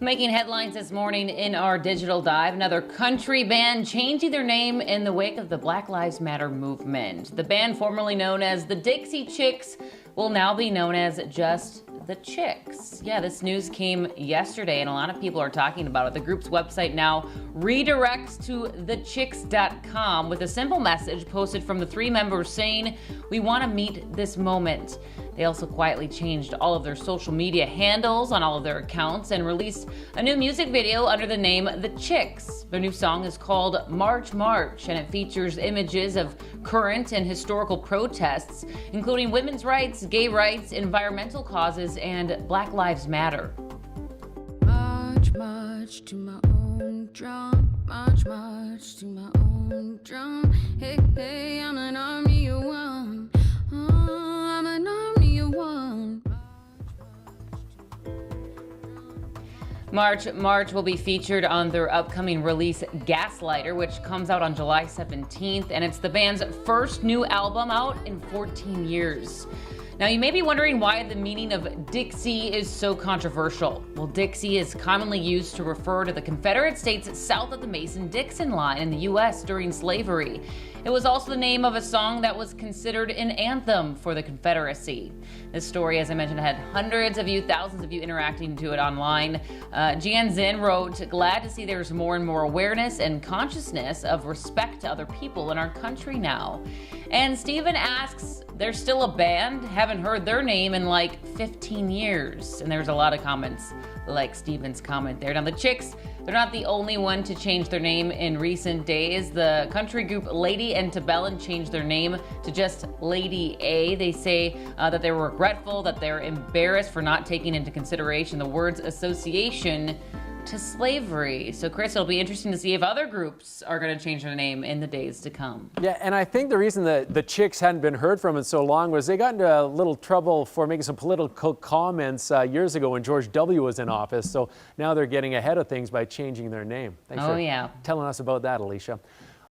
Making headlines this morning in our digital dive, another country band changing their name in the wake of the Black Lives Matter movement. The band, formerly known as the Dixie Chicks, will now be known as just the Chicks. Yeah, this news came yesterday and a lot of people are talking about it. The group's website now redirects to thechicks.com with a simple message posted from the three members saying, "We want to meet this moment." They also quietly changed all of their social media handles on all of their accounts and released a new music video under the name The Chicks. Their new song is called March March, and it features images of current and historical protests, including women's rights, gay rights, environmental causes, and Black Lives Matter. March, march to my own drum. March, march to my own drum. Hey, hey, I'm an army of one. Oh, I'm an army of one. March March will be featured on their upcoming release Gaslighter, which comes out on July 17th, and it's the band's first new album out in 14 years. Now, you may be wondering why the meaning of Dixie is so controversial. Well, Dixie is commonly used to refer to the Confederate States south of the Mason-Dixon line in the U.S. during slavery. It was also the name of a song that was considered an anthem for the Confederacy. This story, as I mentioned, had hundreds of you, thousands of you interacting to it online. Jan Zinn wrote, "Glad to see there's more and more awareness and consciousness of respect to other people in our country now." And Steven asks, "They're still a band? Haven't heard their name in like 15 years. And there's a lot of comments like Steven's comment there. Now, the Chicks, they're not the only one to change their name in recent days. The country group Lady Antebellum changed their name to just Lady A. They say that they were regretful, that they're embarrassed for not taking into consideration the word's association to slavery. So, Chris, it'll be interesting to see if other groups are going to change their name in the days to come. Yeah, and I think the reason that the Chicks hadn't been heard from in so long was they got into a little trouble for making some political comments years ago when George W. was in office. So now they're getting ahead of things by changing their name. Thanks for telling us about that, Alicia.